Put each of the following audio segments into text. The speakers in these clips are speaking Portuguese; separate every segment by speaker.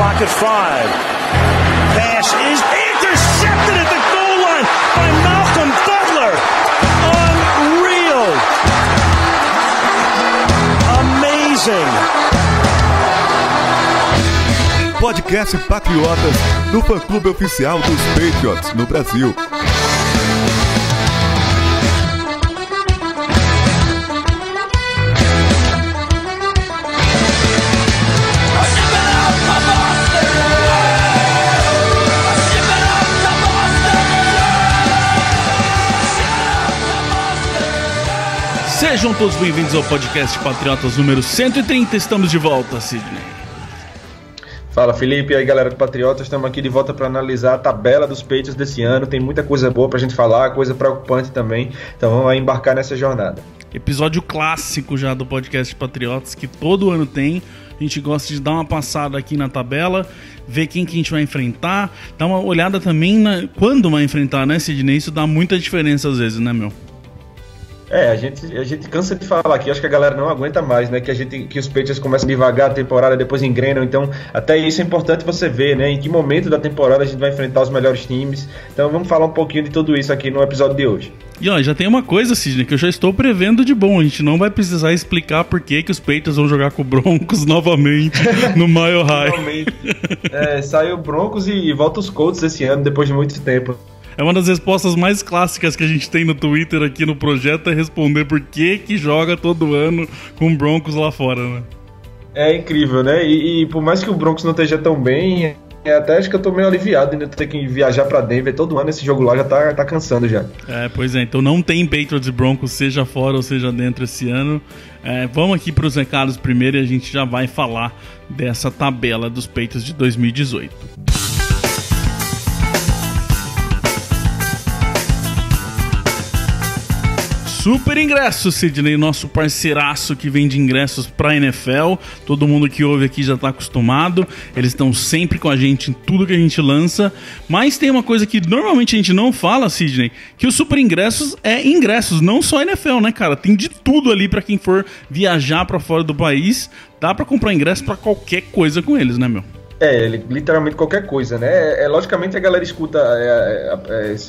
Speaker 1: clock at 5. Pass is intercepted at the goal line by Malcolm Butler. Unreal. Amazing.
Speaker 2: Podcast Patriotas, do fã-clube oficial dos Patriots no Brasil.
Speaker 3: Sejam todos bem-vindos ao podcast Patriotas número 130, estamos de volta, Sidney.
Speaker 4: Fala, Felipe, e aí galera do Patriotas, estamos aqui de volta para analisar a tabela dos Patriots desse ano, tem muita coisa boa pra gente falar, coisa preocupante também, então vamos aí embarcar nessa jornada.
Speaker 3: Episódio clássico já do podcast Patriotas, que todo ano tem, a gente gosta de dar uma passada aqui na tabela, ver quem que a gente vai enfrentar, dar uma olhada também quando vai enfrentar, né, Sidney? Isso dá muita diferença às vezes, né, meu?
Speaker 4: A gente cansa de falar aqui, acho que a galera não aguenta mais, né, que os Patriots começam devagar a temporada, depois engrenam, então até isso é importante você ver, né, em que momento da temporada a gente vai enfrentar os melhores times, então vamos falar um pouquinho de tudo isso aqui no episódio de hoje.
Speaker 3: E ó, já tem uma coisa, Sidney, que eu já estou prevendo de bom, a gente não vai precisar explicar por que os Patriots vão jogar com o Broncos novamente no Mile High.
Speaker 4: Saiu o Broncos e volta os Colts esse ano, depois de muito tempo.
Speaker 3: É uma das respostas mais clássicas que a gente tem no Twitter aqui no projeto, é responder por que joga todo ano com Broncos lá fora, né? É
Speaker 4: incrível, né? E por mais que o Broncos não esteja tão bem, até acho que eu tô meio aliviado de ter que viajar pra Denver todo ano, esse jogo lá já tá cansando já.
Speaker 3: Pois é, então não tem Patriots e Broncos, seja fora ou seja dentro esse ano. Vamos aqui pros recados primeiro e a gente já vai falar dessa tabela dos Patriots de 2018. Super Ingressos, Sidney, nosso parceiraço que vende ingressos pra NFL. Todo mundo que ouve aqui já tá acostumado. Eles estão sempre com a gente em tudo que a gente lança. Mas tem uma coisa que normalmente a gente não fala, Sidney, que o Super Ingressos é ingressos, não só NFL, né, cara? Tem de tudo ali pra quem for viajar pra fora do país. Dá pra comprar ingresso pra qualquer coisa com eles, né, meu?
Speaker 4: Literalmente qualquer coisa, né? Logicamente a galera escuta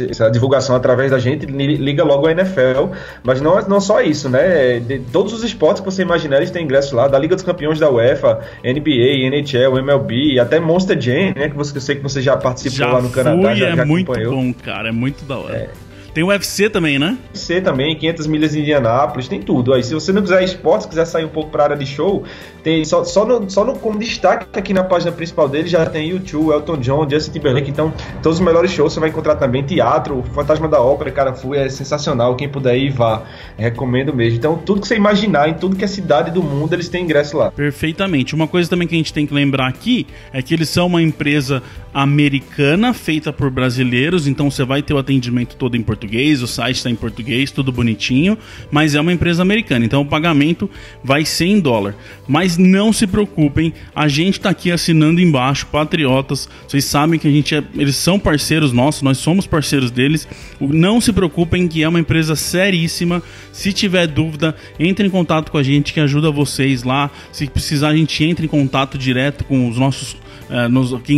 Speaker 4: essa divulgação através da gente, liga logo a NFL, mas não só isso, né? De todos os esportes que você imaginar, eles têm ingresso lá, da Liga dos Campeões da UEFA, NBA, NHL, MLB, até Monster Jam, né? Que eu sei que você já participou lá no Canadá, já
Speaker 3: muito
Speaker 4: acompanhou.
Speaker 3: Bom, cara, é muito da hora. Tem o UFC também, né?
Speaker 4: UFC também, 500 milhas de Indianápolis, tem tudo. Aí se você não quiser esportes, quiser sair um pouco para a área de show, tem só no como destaque aqui na página principal dele já tem U2, Elton John, Justin Timberlake, então todos os melhores shows você vai encontrar também. Teatro, o Fantasma da Ópera, cara, é sensacional, quem puder ir, vá. Recomendo mesmo. Então tudo que você imaginar, em tudo que é cidade do mundo, eles têm ingresso lá.
Speaker 3: Perfeitamente. Uma coisa também que a gente tem que lembrar aqui é que eles são uma empresa americana feita por brasileiros, então você vai ter o atendimento todo em português, o site está em português, tudo bonitinho, mas é uma empresa americana, então o pagamento vai ser em dólar. Mas não se preocupem, a gente está aqui assinando embaixo, Patriotas, vocês sabem que eles são parceiros nossos, nós somos parceiros deles, não se preocupem que é uma empresa seríssima. Se tiver dúvida, entre em contato com a gente que ajuda vocês lá, se precisar a gente entra em contato direto com os nossos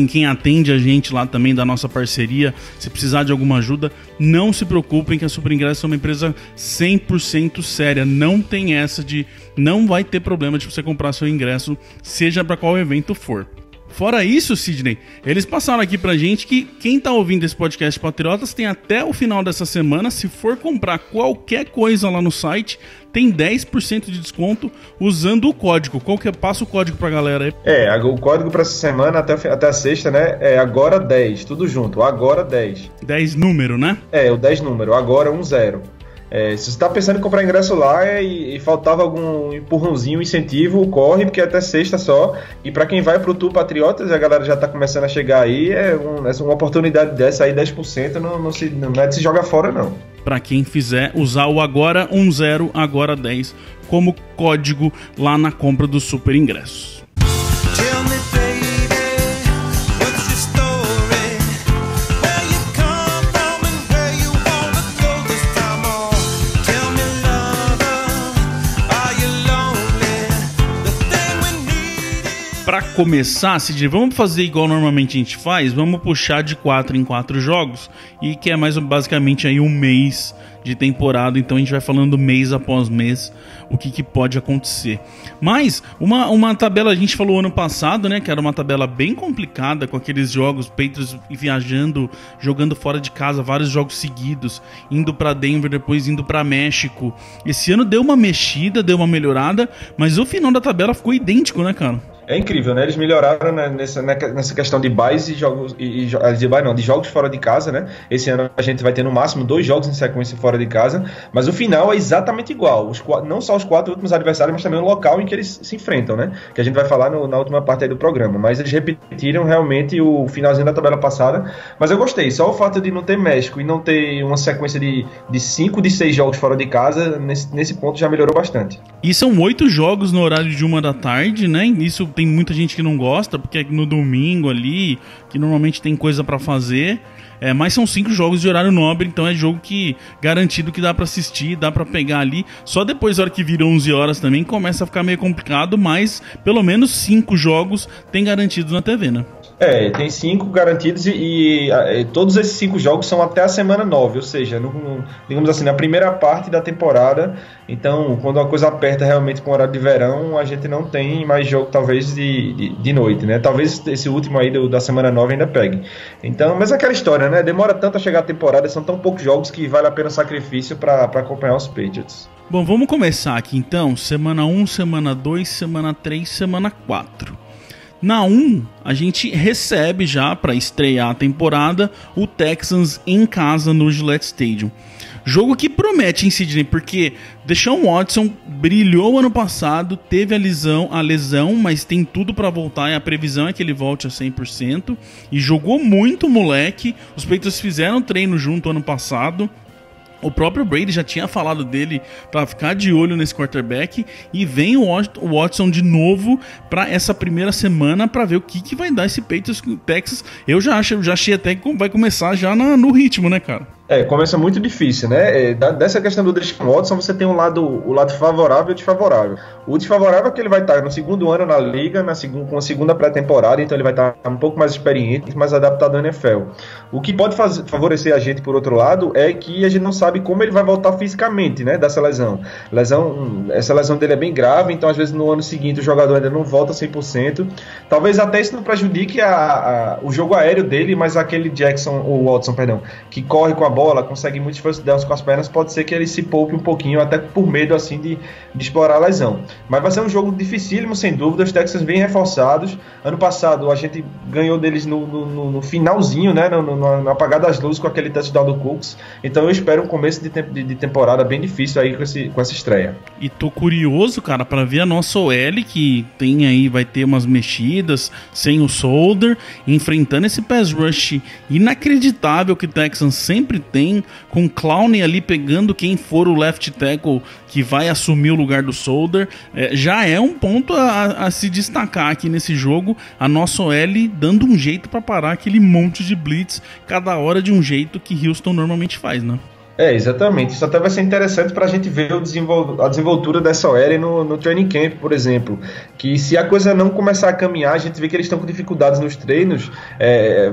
Speaker 3: quem atende a gente lá também da nossa parceria. Se precisar de alguma ajuda, não se preocupem que a Super Ingressos é uma empresa 100% séria, não tem essa de não vai ter problema de você comprar seu ingresso, seja para qual evento for. Fora isso, Sidney, eles passaram aqui pra gente que quem tá ouvindo esse podcast Patriotas tem até o final dessa semana, se for comprar qualquer coisa lá no site, tem 10% de desconto usando o código. Qual que é? Passa o código pra galera aí.
Speaker 4: O código pra essa semana, até a sexta, né, é agora 10, tudo junto, agora 10.
Speaker 3: 10 número, né?
Speaker 4: O 10 número, agora 10. Se você está pensando em comprar ingresso lá e faltava algum empurrãozinho, incentivo, corre, porque é até sexta só. E para quem vai pro Tour Patriotas, a galera já está começando a chegar aí, uma oportunidade dessa aí, 10%, não é de se jogar fora, não.
Speaker 3: Para quem fizer usar o agora 10, agora 10 como código lá na compra do Super Ingressos. Para começar, Cid, vamos fazer igual normalmente a gente faz, vamos puxar de 4 em 4 jogos, e que é mais basicamente aí um mês de temporada, então a gente vai falando mês após mês o que pode acontecer. Mas uma tabela, a gente falou ano passado, né, que era uma tabela bem complicada, com aqueles jogos, Patriots viajando, jogando fora de casa, vários jogos seguidos, indo pra Denver, depois indo pra México. Esse ano deu uma mexida, deu uma melhorada, mas o final da tabela ficou idêntico, né, cara?
Speaker 4: É incrível, né? Eles melhoraram, né, nessa questão de buys e jogos de jogos fora de casa, né? Esse ano a gente vai ter no máximo 2 jogos em sequência fora de casa, mas o final é exatamente igual. Não só os 4 últimos adversários, mas também o local em que eles se enfrentam, né? Que a gente vai falar na última parte aí do programa. Mas eles repetiram realmente o finalzinho da tabela passada. Mas eu gostei. Só o fato de não ter México e não ter uma sequência de 5 de 6 jogos fora de casa, nesse ponto já melhorou bastante.
Speaker 3: E são 8 jogos no horário de 1 da tarde, né? Isso tem muita gente que não gosta, porque é no domingo ali, que normalmente tem coisa pra fazer. Mas são 5 jogos de horário nobre, então é jogo que garantido que dá pra assistir, dá pra pegar ali. Só depois, na hora que vira 11 horas também, começa a ficar meio complicado, mas pelo menos 5 jogos tem garantidos na TV, né?
Speaker 4: Tem 5 garantidos e todos esses 5 jogos são até a semana 9, ou seja, digamos assim, na primeira parte da temporada. Então, quando a coisa aperta realmente com o horário de verão, a gente não tem mais jogo, talvez, de noite, né? Talvez esse último aí da semana 9 ainda pegue. Então, mas é aquela história, né? Demora tanto a chegar a temporada, são tão poucos jogos que vale a pena o sacrifício para acompanhar os Patriots.
Speaker 3: Bom, vamos começar aqui então. Semana 1, semana 2, semana 3, semana 4. Na 1, a gente recebe já, para estrear a temporada, o Texans em casa no Gillette Stadium. Jogo que promete, hein, Sidney? Porque Deshaun Watson brilhou ano passado, teve a lesão, mas tem tudo para voltar, e a previsão é que ele volte a 100%. E jogou muito, moleque. Os Patriots fizeram treino junto ano passado. O próprio Brady já tinha falado dele para ficar de olho nesse quarterback, e vem o Watson de novo para essa primeira semana para ver o que vai dar esse Patriots Texas. Eu já achei até que vai começar já no ritmo, né, cara?
Speaker 4: Começa muito difícil, né? Dessa questão do Deshaun Watson, você tem o lado favorável e o desfavorável. O desfavorável é que ele vai estar no segundo ano na liga, com a segunda pré-temporada, então ele vai estar um pouco mais experiente, mais adaptado ao NFL. O que pode favorecer a gente, por outro lado, é que a gente não sabe como ele vai voltar fisicamente, né, dessa lesão. Essa lesão dele é bem grave, então às vezes no ano seguinte o jogador ainda não volta 100%. Talvez até isso não prejudique o jogo aéreo dele, mas aquele Watson, que corre com a bola, consegue muito esforço com as pernas, pode ser que ele se poupe um pouquinho, até por medo assim de explorar a lesão. Mas vai ser um jogo dificílimo, sem dúvida. Os Texans bem reforçados. Ano passado a gente ganhou deles no finalzinho, né, no apagar das luzes, com aquele touchdown do Cooks. Então eu espero um começo de temporada bem difícil aí com essa estreia. E
Speaker 3: tô curioso, cara, para ver a nossa OL, que vai ter umas mexidas, sem o Solder, enfrentando esse pass rush inacreditável que o Texans sempre tem, com o Clowney ali pegando quem for o left tackle que vai assumir o lugar do Solder. Já é um ponto a se destacar aqui nesse jogo, a nossa OL dando um jeito para parar aquele monte de blitz, cada hora de um jeito que Houston normalmente faz, né?
Speaker 4: Exatamente. Isso até vai ser interessante para a gente ver a desenvoltura dessa OL no training camp, por exemplo. Que se a coisa não começar a caminhar, a gente vê que eles estão com dificuldades nos treinos,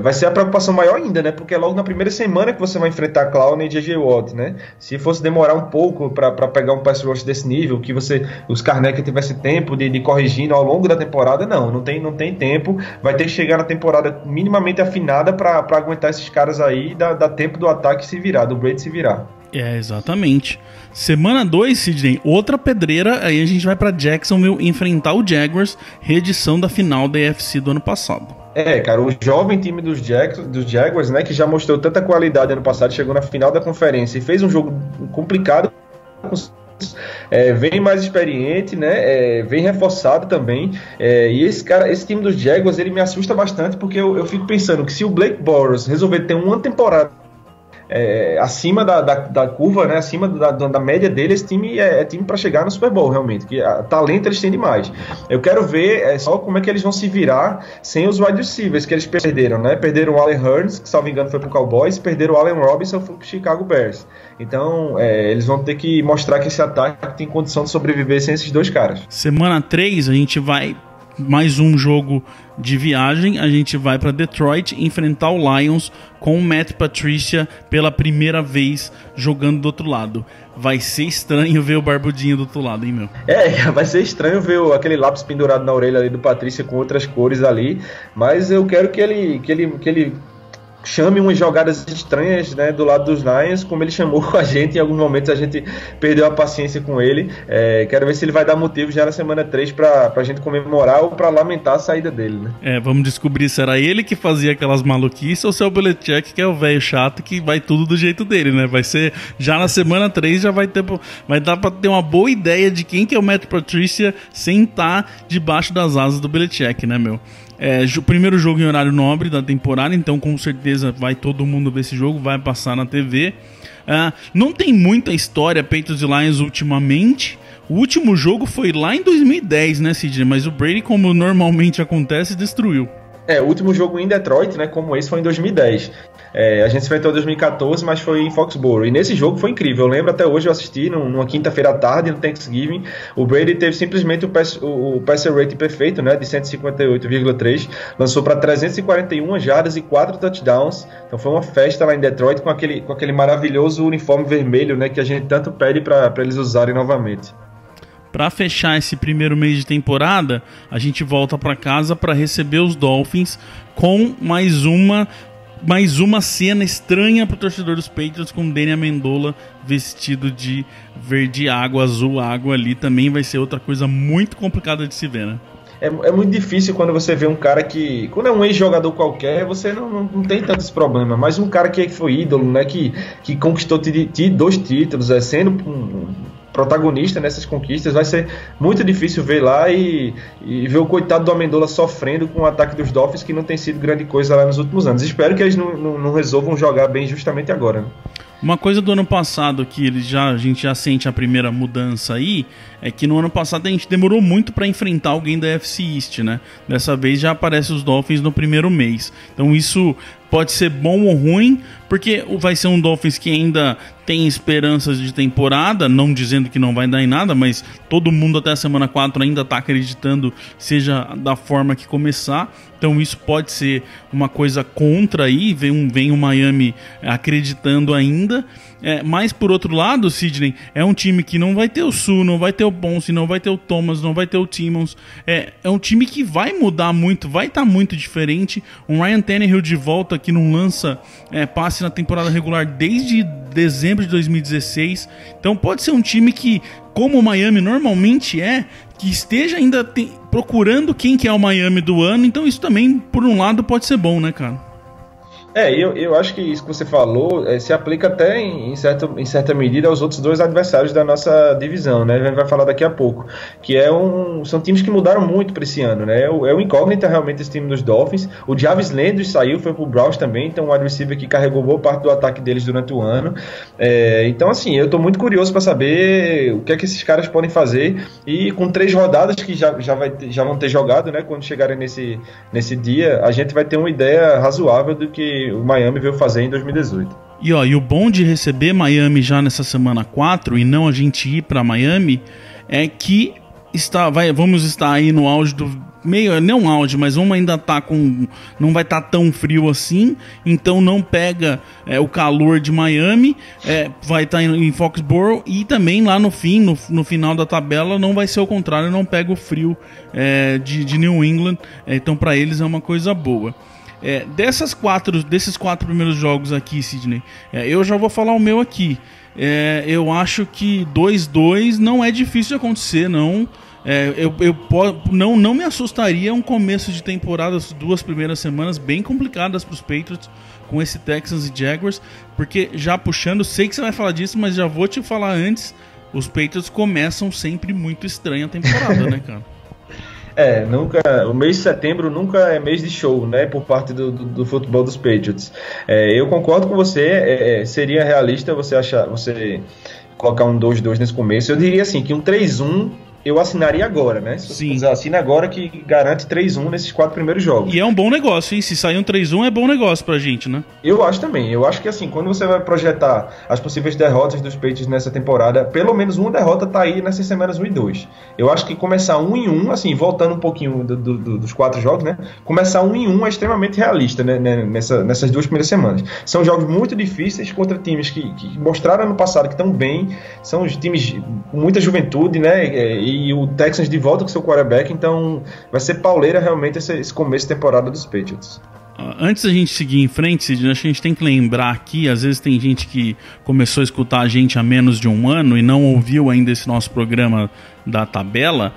Speaker 4: vai ser a preocupação maior ainda, né? Porque é logo na primeira semana que você vai enfrentar Clowney e J.J. Watt, né? Se fosse demorar um pouco para pegar um pass rush desse nível, que os Karnak tivessem tempo de corrigindo ao longo da temporada, não tem tempo. Vai ter que chegar na temporada minimamente afinada para aguentar esses caras aí e dar tempo do ataque se virar, do Brady se virar.
Speaker 3: Exatamente. Semana 2, Sidney, outra pedreira, aí a gente vai pra Jacksonville enfrentar o Jaguars, reedição da final da AFC do ano passado.
Speaker 4: Cara, o jovem time dos Jaguars, né, que já mostrou tanta qualidade ano passado, chegou na final da conferência e fez um jogo complicado, vem mais experiente, né? Vem reforçado também, e esse time dos Jaguars, ele me assusta bastante, porque eu fico pensando que se o Blake Bortles resolver ter uma temporada acima da curva, né, acima da média dele, esse time é time para chegar no Super Bowl, realmente, que talento eles têm demais. Eu quero ver só como é que eles vão se virar sem os wide receivers que eles perderam, né? Perderam o Allen Hurns, que salvo engano foi pro Cowboys, perderam o Allen Robinson, foi pro Chicago Bears. Então eles vão ter que mostrar que esse ataque tem condição de sobreviver sem esses dois caras.
Speaker 3: Semana 3 a gente vai mais um jogo de viagem, a gente vai para Detroit enfrentar o Lions com o Matt Patricia pela primeira vez jogando do outro lado. Vai ser estranho ver o Barbudinho do outro lado, hein, meu?
Speaker 4: Vai ser estranho ver aquele lápis pendurado na orelha ali do Patricia com outras cores ali, mas eu quero que ele chame umas jogadas estranhas, né, do lado dos Lions, como ele chamou a gente. Em alguns momentos a gente perdeu a paciência com ele. Quero ver se ele vai dar motivo já na semana 3 pra gente comemorar ou pra lamentar a saída dele, né?
Speaker 3: Vamos descobrir se era ele que fazia aquelas maluquices ou se é o Belichick, que é o velho chato que vai tudo do jeito dele, né? Vai ser, já na semana 3 vai dar pra ter uma boa ideia de quem que é o Matt Patricia sem estar debaixo das asas do Belichick, né, meu? O primeiro jogo em horário nobre da temporada, então com certeza vai todo mundo ver esse jogo, vai passar na TV. Não tem muita história Patriots e Lions ultimamente. O último jogo foi lá em 2010, né, Sidney? Mas o Brady, como normalmente acontece, destruiu.
Speaker 4: O último jogo em Detroit, né, como esse, foi em 2010. A gente se enfrentou em 2014, mas foi em Foxborough. E nesse jogo foi incrível. Eu lembro até hoje, eu assisti numa quinta-feira à tarde, no Thanksgiving. O Brady teve simplesmente o passer rating perfeito, né, de 158,3. Lançou para 341 jardas e 4 touchdowns. Então foi uma festa lá em Detroit com aquele maravilhoso uniforme vermelho, né, que a gente tanto pede para eles usarem novamente.
Speaker 3: Para fechar esse primeiro mês de temporada, a gente volta para casa para receber os Dolphins com mais uma cena estranha para o torcedor dos Patriots, com Danny Amendola vestido de verde água, azul água ali. Também vai ser outra coisa muito complicada de se ver, né?
Speaker 4: É muito difícil quando você vê um cara que... Quando é um ex-jogador qualquer, você não tem tanto esse problema. Mas um cara que foi ídolo, né, que conquistou 2 títulos, sendo protagonista nessas conquistas, vai ser muito difícil ver lá e ver o coitado do Amendola sofrendo com o ataque dos Dolphins, que não tem sido grande coisa lá nos últimos anos. Espero que eles não resolvam jogar bem justamente agora, né?
Speaker 3: Uma coisa do ano passado que a gente já sente a primeira mudança aí, é que no ano passado a gente demorou muito para enfrentar alguém da NFC East, né? Dessa vez já aparece os Dolphins no primeiro mês. Então isso pode ser bom ou ruim, porque vai ser um Dolphins que ainda tem esperanças de temporada, não dizendo que não vai dar em nada, mas todo mundo até a semana 4 ainda está acreditando, seja da forma que começar. Então isso pode ser uma coisa contra aí, vem o Miami acreditando ainda. Mas por outro lado, Sidney, é um time que não vai ter o Su, não vai ter o Ponce, não vai ter o Thomas, não vai ter o Timmons. É um time que vai mudar muito, vai estar muito diferente. Um Ryan Tannehill de volta que não lança passe na temporada regular desde dezembro de 2016. Então pode ser um time que, como o Miami normalmente que esteja ainda procurando quem que é o Miami do ano. Então isso também, por um lado, pode ser bom, né, cara?
Speaker 4: Eu acho que isso que você falou se aplica até em certa medida aos outros 2 adversários da nossa divisão, né? A gente vai falar daqui a pouco, que são times que mudaram muito para esse ano, né? É o incógnita realmente esse time dos Dolphins. O Jarvis Landry saiu, foi pro Browns também, então um wide receiver que carregou boa parte do ataque deles durante o ano. Então assim, eu tô muito curioso para saber o que é que esses caras podem fazer, e com 3 rodadas que já vão ter jogado, né? Quando chegarem nesse dia, a gente vai ter uma ideia razoável do que o Miami veio fazer em 2018.
Speaker 3: E o bom de receber Miami já nessa semana 4 e não a gente ir para Miami é que vamos estar aí no auge do não auge, mas vamos ainda estar não vai estar tão frio assim, então não pega o calor de Miami, vai estar em Foxborough, e também lá no final da tabela não vai ser o contrário, não pega o frio de New England, então para eles é uma coisa boa. Desses 4 primeiros jogos aqui, Sidney, eu já vou falar o meu aqui. Eu acho que 2-2 não é difícil de acontecer, não. Não me assustaria um começo de temporada, as 2 primeiras semanas bem complicadas para os Patriots, com esse Texans e Jaguars, porque já puxando, sei que você vai falar disso, mas já vou te falar antes, os Patriots começam sempre muito estranha a temporada, né, cara?
Speaker 4: O mês de setembro nunca é mês de show, né, por parte do futebol dos Patriots. Eu concordo com você, seria realista você colocar um 2-2 nesse começo. Eu diria assim, que um 3-1 eu assinaria agora, né? Se você quiser, assina agora, que garante 3-1 nesses 4 primeiros jogos.
Speaker 3: E é um bom negócio, hein? Se sair um 3-1 é bom negócio pra gente, né?
Speaker 4: Eu acho também. Eu acho que assim, quando você vai projetar as possíveis derrotas dos Patriots nessa temporada, pelo menos uma derrota tá aí nessas semanas 1 e 2. Eu acho que começar 1-1, assim, voltando um pouquinho dos 4 jogos, né? Começar 1-1 é extremamente realista, né? Nessas 2 primeiras semanas. São jogos muito difíceis contra times que mostraram no passado que estão bem, são os times com muita juventude, né? E o Texans de volta com seu quarterback, então vai ser pauleira realmente esse começo de temporada dos Patriots.
Speaker 3: Antes da gente seguir em frente, Sidney, acho que a gente tem que lembrar aqui, às vezes tem gente que começou a escutar a gente há menos de um ano e não ouviu ainda esse nosso programa da tabela.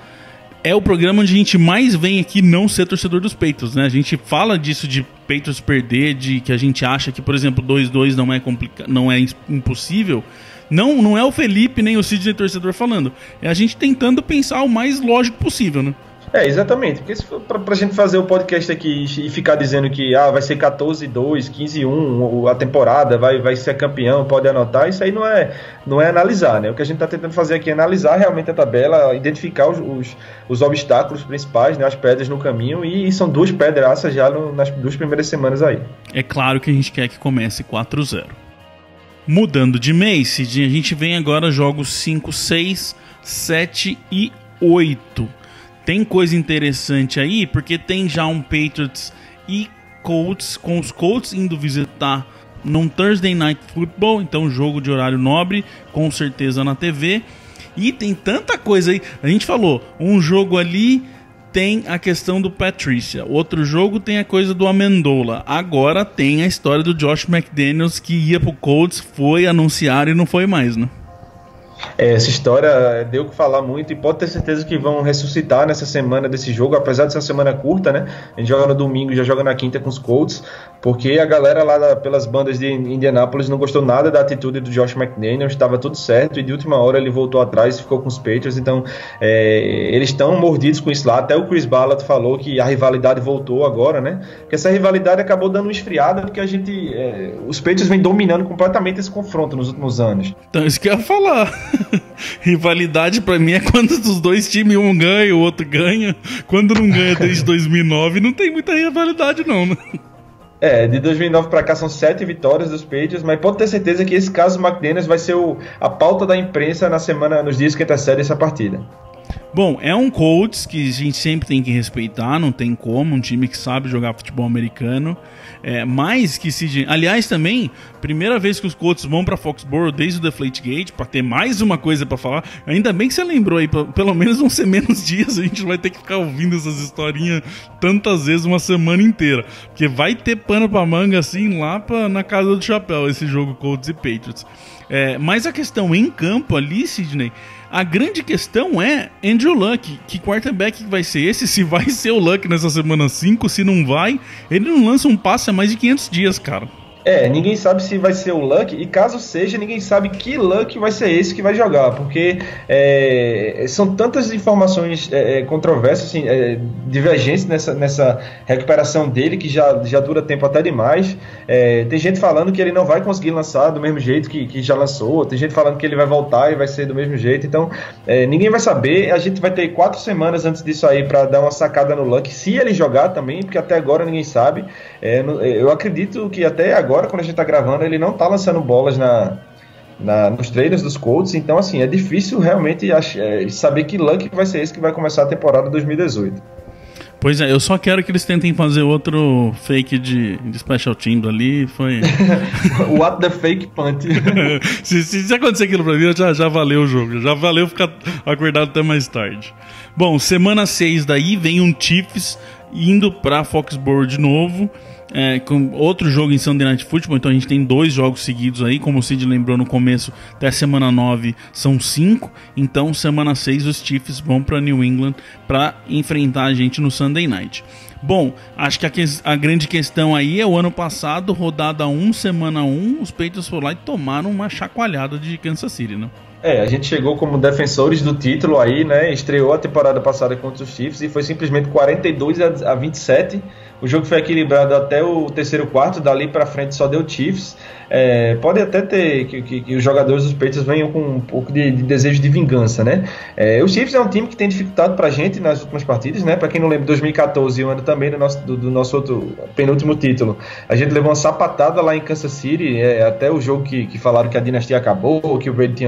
Speaker 3: É o programa onde a gente mais vem aqui não ser torcedor dos Patriots, né? A gente fala disso de Patriots perder, de que a gente acha que, por exemplo, 2-2 não é impossível. Não é o Felipe nem o Sidney torcedor falando. É a gente tentando pensar o mais lógico possível, né?
Speaker 4: Exatamente. Porque se for pra gente fazer o podcast aqui e ficar dizendo que vai ser 14-2, 15-1 a temporada, vai ser campeão, pode anotar, isso aí não é analisar, né? O que a gente tá tentando fazer aqui é analisar realmente a tabela, identificar os obstáculos principais, né? As pedras no caminho, e são 2 pedraças já nas 2 primeiras semanas aí. É
Speaker 3: claro que a gente quer que comece 4-0. Mudando de mês, a gente vem agora jogos 5, 6, 7 e 8. Tem coisa interessante aí, porque tem já um Patriots e Colts, com os Colts indo visitar num Thursday Night Football, então jogo de horário nobre, com certeza na TV. E tem tanta coisa aí, a gente falou, um jogo ali tem a questão do Patricia, outro jogo tem a coisa do Amendola, agora tem a história do Josh McDaniels que ia pro Colts, foi anunciar e não foi mais, né?
Speaker 4: Essa história deu o que falar muito e pode ter certeza que vão ressuscitar nessa semana desse jogo, apesar de ser uma semana curta, né? A gente joga no domingo e já joga na quinta com os Colts, porque a galera lá pelas bandas de Indianápolis não gostou nada da atitude do Josh McDaniels, estava tudo certo e de última hora ele voltou atrás e ficou com os Patriots, então eles estão mordidos com isso lá. Até o Chris Ballard falou que a rivalidade voltou agora, né? Porque essa rivalidade acabou dando uma esfriada porque os Patriots vêm dominando completamente esse confronto nos últimos anos.
Speaker 3: Então isso que eu ia falar. Rivalidade pra mim é quando os dois times, um ganha, o outro ganha. Quando não ganha desde 2009, não tem muita rivalidade não, né?
Speaker 4: De 2009 pra cá são 7 vitórias dos Patriots, mas pode ter certeza que esse caso do McDaniels vai ser a pauta da imprensa nos dias que antecedem essa partida.
Speaker 3: Bom, é um Colts que a gente sempre tem que respeitar, não tem como, um time que sabe jogar futebol americano. Mais que aliás, também, primeira vez que os Colts vão pra Foxborough desde o Deflategate, pra ter mais uma coisa pra falar. Ainda bem que você lembrou aí, pelo menos vão ser menos dias, a gente vai ter que ficar ouvindo essas historinhas tantas vezes uma semana inteira. Porque vai ter pano pra manga assim lá na casa do chapéu, esse jogo Colts e Patriots. Mas a questão em campo ali, Sidney, a grande questão é Andrew Luck, que quarterback vai ser esse, se vai ser o Luck nessa semana 5, se não vai, ele não lança um passe há mais de 500 dias, cara.
Speaker 4: Ninguém sabe se vai ser o Luck, e caso seja, ninguém sabe que Luck vai ser esse que vai jogar, porque são tantas informações controversas, assim, divergentes nessa recuperação dele, que já dura tempo até demais. Tem gente falando que ele não vai conseguir lançar do mesmo jeito que já lançou, tem gente falando que ele vai voltar e vai ser do mesmo jeito, então ninguém vai saber. A gente vai ter 4 semanas antes disso aí para dar uma sacada no Luck, se ele jogar também, porque até agora ninguém sabe. Eu acredito que até agora, quando a gente tá gravando, ele não tá lançando bolas nos treinos dos Colts, então assim, é difícil realmente saber que Luck vai ser esse que vai começar a temporada 2018.
Speaker 3: Pois eu só quero que eles tentem fazer outro fake de special teams ali, foi...
Speaker 4: What the fake punt.
Speaker 3: se acontecer aquilo pra mim, já valeu o jogo, já valeu ficar acordado até mais tarde. Bom, semana 6 daí vem um Chiefs indo pra Foxborough de novo, com outro jogo em Sunday Night Football, então a gente tem 2 jogos seguidos aí, como o Cid lembrou no começo, até semana 9 são 5, então semana 6 os Chiefs vão para New England para enfrentar a gente no Sunday Night. Bom, acho que a grande questão aí é o ano passado, rodada 1, semana 1, os Patriots foram lá e tomaram uma chacoalhada de Kansas City, né?
Speaker 4: A gente chegou como defensores do título aí, né? Estreou a temporada passada contra os Chiefs e foi simplesmente 42-27, O jogo foi equilibrado até o terceiro quarto, dali para frente só deu Chiefs. Pode até ter que os jogadores dos Patriots venham com um pouco de desejo de vingança, né? O Chiefs é um time que tem dificultado pra gente nas últimas partidas, né? Pra quem não lembra, 2014, o ano também do nosso outro penúltimo título, a gente levou uma sapatada lá em Kansas City, até o jogo que falaram que a dinastia acabou, que o Brady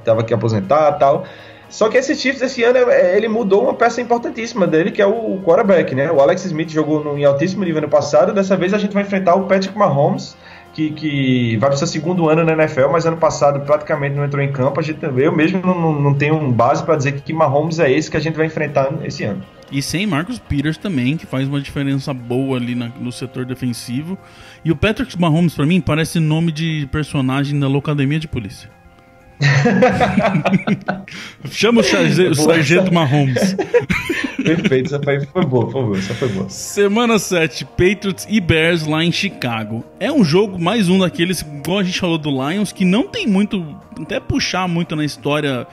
Speaker 4: tava aqui aposentado e tal. Só que esse Chiefs esse ano ele mudou uma peça importantíssima dele, que é o quarterback, né? O Alex Smith jogou em altíssimo nível ano passado. Dessa vez a gente vai enfrentar o Patrick Mahomes, que vai para o seu segundo ano na NFL, mas ano passado praticamente não entrou em campo. Eu mesmo não tenho base para dizer que Mahomes é esse que a gente vai enfrentar esse ano.
Speaker 3: E sem Marcus Peters também, que faz uma diferença boa ali no setor defensivo. E o Patrick Mahomes, para mim, parece nome de personagem da Locademia de Polícia. Chama o Sargento Mahomes.
Speaker 4: Perfeito, essa foi boa.
Speaker 3: Semana 7, Patriots e Bears lá em Chicago. É um jogo, mais um daqueles, igual a gente falou do Lions, que não tem muito, até puxar muito na história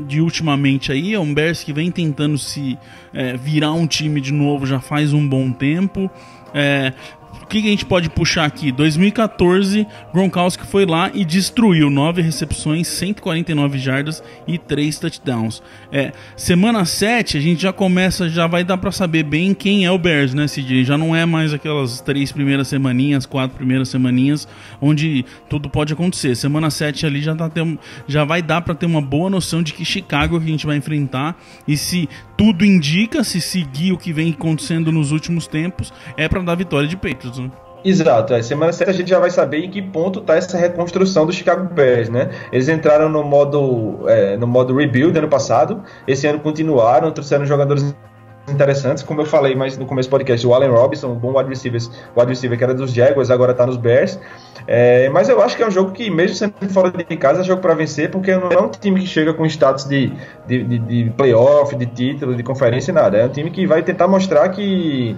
Speaker 3: de ultimamente aí. É um Bears que vem tentando se virar um time de novo já faz um bom tempo. O que a gente pode puxar aqui? 2014, Gronkowski foi lá e destruiu 9 recepções, 149 jardas e 3 touchdowns. Semana 7, a gente já vai dar pra saber bem quem é o Bears, né, Sidney? Já não é mais aquelas 3 primeiras semaninhas, 4 primeiras semaninhas, onde tudo pode acontecer. Semana 7 ali já vai dar pra ter uma boa noção de que Chicago que a gente vai enfrentar, e se tudo indica, se seguir o que vem acontecendo nos últimos tempos, é pra dar vitória de Patriots, né?
Speaker 4: Exato, semana 7 a gente já vai saber em que ponto está essa reconstrução do Chicago Bears, né? Eles entraram no modo rebuild ano passado, esse ano continuaram, trouxeram jogadores interessantes, como eu falei mais no começo do podcast, o Allen Robinson, um bom wide receiver que era dos Jaguars, agora está nos Bears. Mas eu acho que é um jogo que, mesmo sendo fora de casa, é jogo para vencer, porque não é um time que chega com status de playoff, de título, de conferência, nada. É um time que vai tentar mostrar que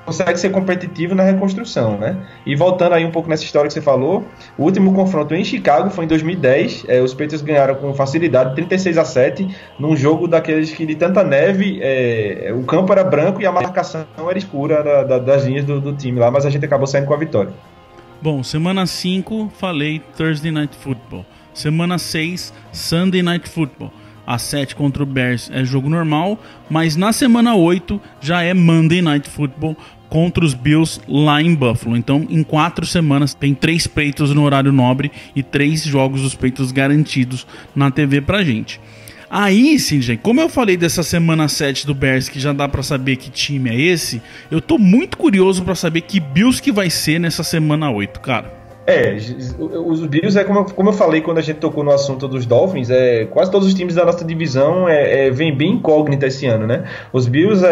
Speaker 4: consegue ser competitivo na reconstrução, né? E voltando aí um pouco nessa história que você falou, o último confronto em Chicago foi em 2010, os Patriots ganharam com facilidade 36-7, num jogo daqueles que de tanta neve, o campo era branco e a marcação era escura das linhas do time lá, mas a gente acabou saindo com a vitória.
Speaker 3: Bom, semana 5, falei Thursday Night Football. Semana 6, Sunday Night Football. A 7 contra o Bears é jogo normal, mas na semana 8 já é Monday Night Football contra os Bills lá em Buffalo. Então, em 4 semanas, tem 3 Patriots no horário nobre e 3 jogos dos Patriots garantidos na TV pra gente. Aí, Sidney, como eu falei dessa semana 7 do Bears, que já dá pra saber que time é esse, eu tô muito curioso pra saber que Bills que vai ser nessa semana 8, cara.
Speaker 4: Os Bills, como eu falei quando a gente tocou no assunto dos Dolphins, quase todos os times da nossa divisão vem bem incógnita esse ano, né? Os Bills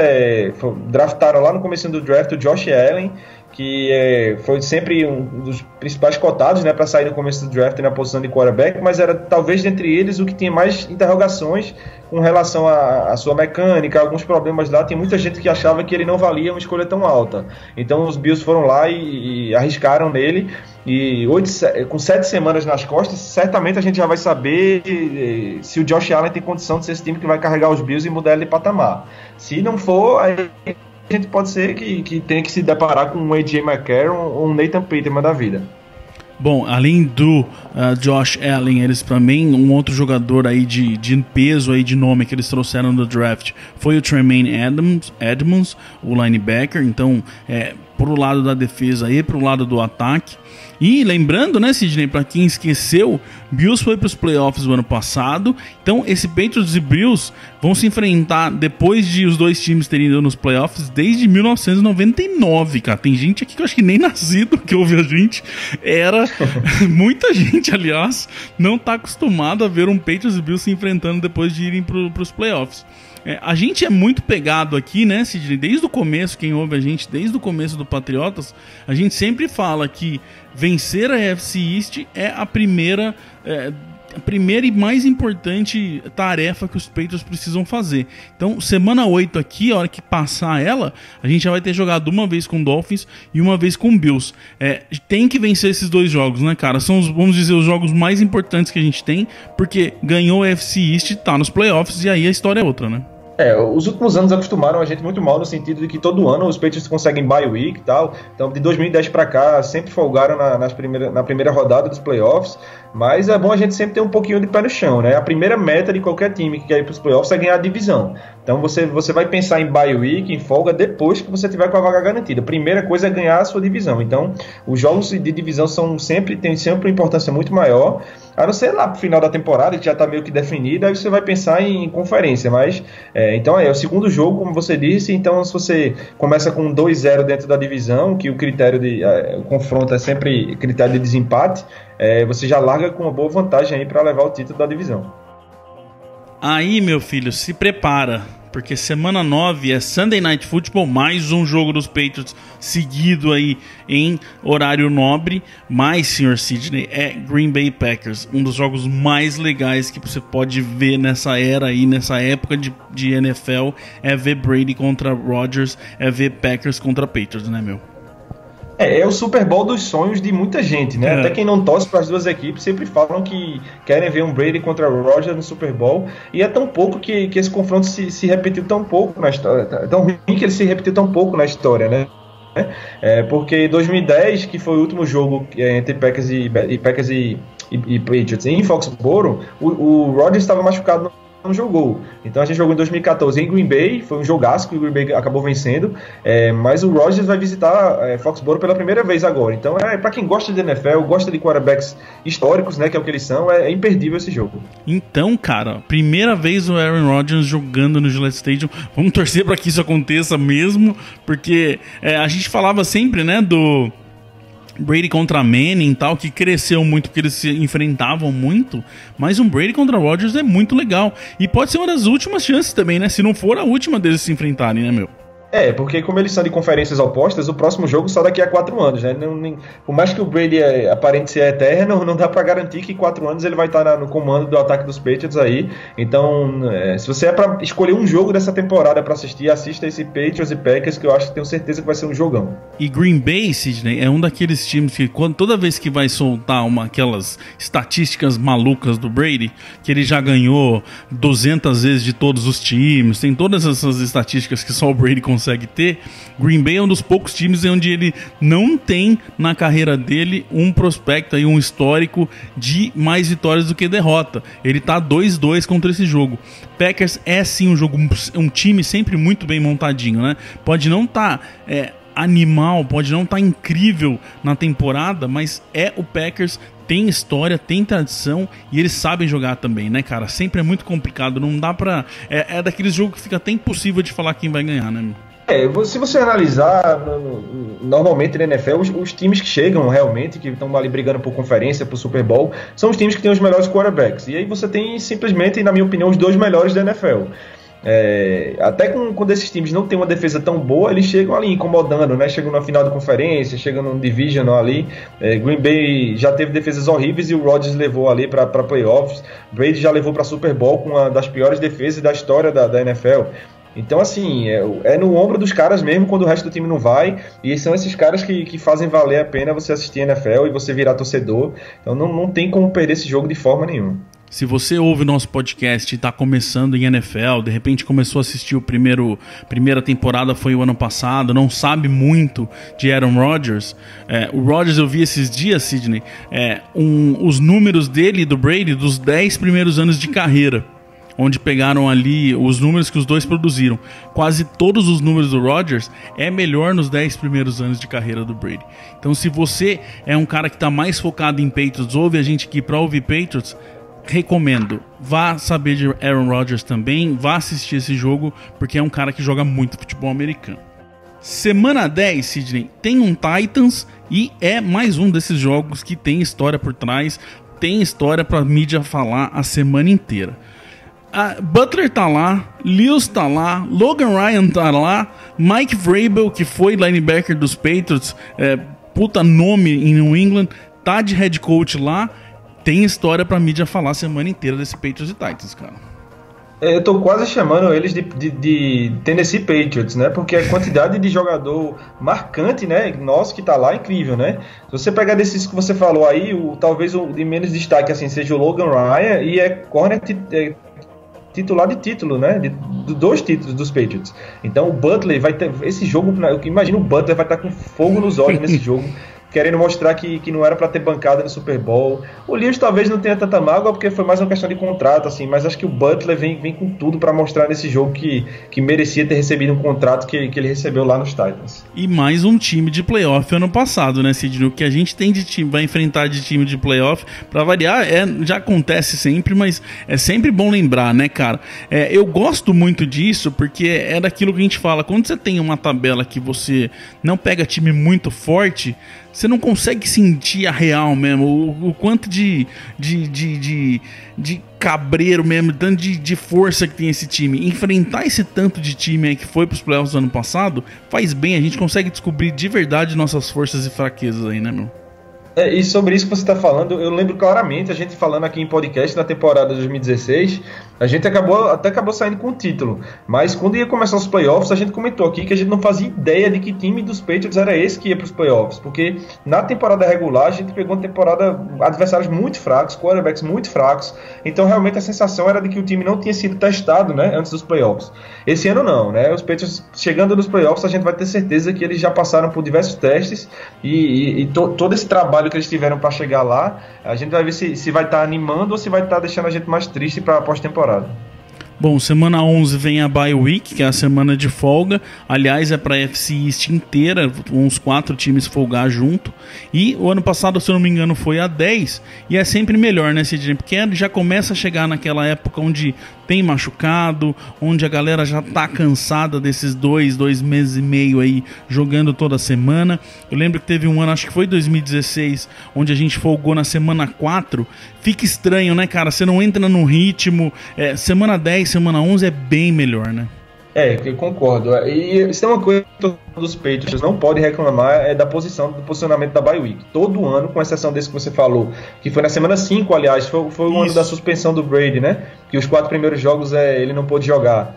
Speaker 4: draftaram lá no começo do draft o Josh Allen, que foi sempre um dos principais cotados, né, para sair no começo do draft na posição de quarterback, mas era talvez dentre eles o que tinha mais interrogações com relação à sua mecânica, alguns problemas lá. Tem muita gente que achava que ele não valia uma escolha tão alta. Então os Bills foram lá e arriscaram nele, e com 7 semanas nas costas, certamente a gente já vai saber se o Josh Allen tem condição de ser esse time que vai carregar os Bills e mudar ele de patamar. Se não for, aí a gente pode ser que tenha que se deparar com um AJ McCarron ou um Nathan Peterman da vida.
Speaker 3: Bom, além do Josh Allen, eles também, um outro jogador aí de peso, aí de nome que eles trouxeram do draft foi o Tremaine Edmonds, o linebacker. Então, pro lado da defesa e pro lado do ataque. E lembrando, né, Sidney, pra quem esqueceu, Bills foi pros playoffs do ano passado. Então esse Patriots e Bills vão se enfrentar depois de os dois times terem ido nos playoffs desde 1999, cara. Tem gente aqui que eu acho que nem nascido que ouve a gente. Muita gente, aliás, não tá acostumado a ver um Patriots e Bills se enfrentando depois de irem pros playoffs. A gente é muito pegado aqui, né, Sidney? Desde o começo, quem ouve a gente, desde o começo do Patriotas, a gente sempre fala que vencer a AFC East é a primeira e mais importante tarefa que os Patriots precisam fazer. Então, semana 8 aqui, a hora que passar ela, a gente já vai ter jogado uma vez com Dolphins e uma vez com Bills. Tem que vencer esses dois jogos, né, cara? São, vamos dizer, os jogos mais importantes que a gente tem, porque ganhou a AFC East, tá nos playoffs, e aí a história é outra, né?
Speaker 4: Os últimos anos acostumaram a gente muito mal no sentido de que todo ano os Patriots conseguem bye week e tal. Então, de 2010 para cá, sempre folgaram na primeira rodada dos playoffs. Mas é bom a gente sempre ter um pouquinho de pé no chão, né? A primeira meta de qualquer time que quer ir para os playoffs é ganhar a divisão. Então, você vai pensar em bye week, em folga, depois que você tiver com a vaga garantida. A primeira coisa é ganhar a sua divisão. Então, os jogos de divisão têm sempre uma importância muito maior. A não ser lá pro final da temporada, que já está meio que definido, aí você vai pensar em conferência. Mas, então é o segundo jogo, como você disse. Então, se você começa com 2-0 dentro da divisão, que o critério o confronto é sempre critério de desempate, você já larga com uma boa vantagem aí para levar o título da divisão.
Speaker 3: Aí, meu filho, se prepara, porque semana 9 é Sunday Night Football, mais um jogo dos Patriots seguido aí em horário nobre, mas, senhor Sidney, é Green Bay Packers, um dos jogos mais legais que você pode ver nessa era aí, nessa época de NFL, é ver Brady contra Rodgers, é ver Packers contra Patriots, né, meu?
Speaker 4: É o Super Bowl dos sonhos de muita gente, né? Até quem não torce para as duas equipes sempre falam que querem ver um Brady contra o Rodgers no Super Bowl. E é tão pouco que esse confronto se repetiu tão pouco na história. É tão ruim que ele se repetiu tão pouco na história, né? Porque 2010, que foi o último jogo entre Packers e Patriots em Foxborough, o Rodgers estava machucado, não jogou. Então a gente jogou em 2014 em Green Bay, foi um jogaço que o Green Bay acabou vencendo, mas o Rodgers vai visitar Foxborough pela primeira vez agora. Então para quem gosta de NFL, gosta de quarterbacks históricos, né, que é o que eles são, é imperdível esse jogo.
Speaker 3: Então, cara, primeira vez o Aaron Rodgers jogando no Gillette Stadium. Vamos torcer para que isso aconteça mesmo, porque a gente falava sempre, né, do Brady contra Manning e tal, que cresceu muito porque eles se enfrentavam muito, mas um Brady contra Rodgers é muito legal. E pode ser uma das últimas chances também, né? Se não for a última deles se enfrentarem, né, meu?
Speaker 4: Porque como eles são de conferências opostas, o próximo jogo só daqui a 4 anos, né? Por mais que o Brady aparente ser eterno, não dá pra garantir que 4 anos ele vai estar no comando do ataque dos Patriots aí. Então, se você é pra escolher um jogo dessa temporada pra assistir, assista esse Patriots e Packers, que eu acho que tenho certeza que vai ser um jogão.
Speaker 3: E Green Bay, Sidney, é um daqueles times que toda vez que vai soltar aquelas estatísticas malucas do Brady, que ele já ganhou 200 vezes de todos os times, tem todas essas estatísticas que só o Brady consegue ter. Green Bay é um dos poucos times onde ele não tem na carreira dele um prospecto aí, um histórico de mais vitórias do que derrota. Ele tá 2-2 contra esse jogo. Packers é sim um time sempre muito bem montadinho, né? Pode não estar animal, pode não estar incrível na temporada, mas o Packers. Tem história, tem tradição e eles sabem jogar também, né, cara? Sempre é muito complicado, não dá pra... É daqueles jogos que fica até impossível de falar quem vai ganhar, né, meu?
Speaker 4: Se você analisar, normalmente na NFL, os times que chegam realmente, que estão ali brigando por conferência, por Super Bowl, são os times que têm os melhores quarterbacks. E aí você tem simplesmente, na minha opinião, os 2 melhores da NFL. Até quando esses times não têm uma defesa tão boa, eles chegam ali incomodando, né? Chegam na final da conferência, chegam no Divisional ali. Green Bay já teve defesas horríveis e o Rodgers levou ali para playoffs. Brady já levou para Super Bowl com uma das piores defesas da história da NFL. Então, assim, é no ombro dos caras mesmo quando o resto do time não vai. E são esses caras que fazem valer a pena você assistir NFL e você virar torcedor. Então não tem como perder esse jogo de forma nenhuma.
Speaker 3: Se você ouve o nosso podcast e está começando em NFL, de repente começou a assistir primeira temporada foi o ano passado, não sabe muito de Aaron Rodgers. O Rodgers eu vi esses dias, Sidney, os números dele e do Brady dos 10 primeiros anos de carreira, onde pegaram ali os números que os dois produziram. Quase todos os números do Rodgers é melhor nos 10 primeiros anos de carreira do Brady. Então se você é um cara que está mais focado em Patriots, ouve a gente aqui para ouvir Patriots, recomendo, vá saber de Aaron Rodgers também, vá assistir esse jogo, porque é um cara que joga muito futebol americano. Semana 10, Sidney, tem um Titans e é mais um desses jogos que tem história por trás, tem história pra mídia falar a semana inteira. Butler tá lá, Lewis tá lá, Logan Ryan tá lá, Mike Vrabel, que foi linebacker dos Patriots, puta nome em New England, tá de head coach lá. Tem história pra mídia falar a semana inteira desse Patriots e Titans, cara.
Speaker 4: Eu tô quase chamando eles de Tennessee Patriots, né? Porque a quantidade de jogador marcante, né? Nosso que tá lá é incrível, né? Se você pegar desses que você falou aí, talvez o de menos destaque assim seja o Logan Ryan e corner titular de título, né? De 2 títulos dos Patriots. Então o Butler vai ter esse jogo, eu imagino o Butler vai estar com fogo nos olhos nesse jogo, querendo mostrar que não era para ter bancada no Super Bowl. O Lewis talvez não tenha tanta mágoa, porque foi mais uma questão de contrato, assim, mas acho que o Butler vem com tudo para mostrar nesse jogo que merecia ter recebido um contrato que ele recebeu lá nos Titans.
Speaker 3: E mais um time de playoff ano passado, né, Sidney? O que a gente tem de time, vai enfrentar de time de playoff, para variar, já acontece sempre, mas é sempre bom lembrar, né, cara? Eu gosto muito disso, porque é daquilo que a gente fala, quando você tem uma tabela que você não pega time muito forte, você não consegue sentir a real mesmo, o quanto de cabreiro mesmo, tanto de força que tem esse time. Enfrentar esse tanto de time aí que foi pros playoffs do ano passado, faz bem, a gente consegue descobrir de verdade nossas forças e fraquezas aí, né, meu?
Speaker 4: E sobre isso que você está falando, eu lembro claramente a gente falando aqui em podcast na temporada de 2016, a gente acabou saindo com o título, mas quando ia começar os playoffs, a gente comentou aqui que a gente não fazia ideia de que time dos Patriots era esse que ia para os playoffs, porque na temporada regular a gente pegou uma temporada, adversários muito fracos, quarterbacks muito fracos, então realmente a sensação era de que o time não tinha sido testado, né, antes dos playoffs. Esse ano não, né, os Patriots chegando nos playoffs, a gente vai ter certeza que eles já passaram por diversos testes e todo esse trabalho que eles tiveram para chegar lá, a gente vai ver se vai estar animando ou se vai estar deixando a gente mais triste para a pós-temporada.
Speaker 3: Bom, semana 11 vem a bye week, que é a semana de folga. Aliás, é para a FC East inteira, uns 4 times folgar junto. E o ano passado, se eu não me engano, foi a 10. E é sempre melhor, né, Sidney? Porque já começa a chegar naquela época onde tem machucado, onde a galera já tá cansada desses 2 meses e meio aí jogando toda semana. Eu lembro que teve um ano, acho que foi 2016, onde a gente folgou na semana 4. Fica estranho, né, cara? Você não entra no ritmo. Semana 10, semana 11 é bem melhor, né?
Speaker 4: Eu concordo. E isso é uma coisa que os Patriots não podem reclamar, do posicionamento da bye week. Todo ano, com exceção desse que você falou, que foi na semana 5, aliás, foi o ano da suspensão do Brady, né? Que os 4 primeiros jogos ele não pôde jogar.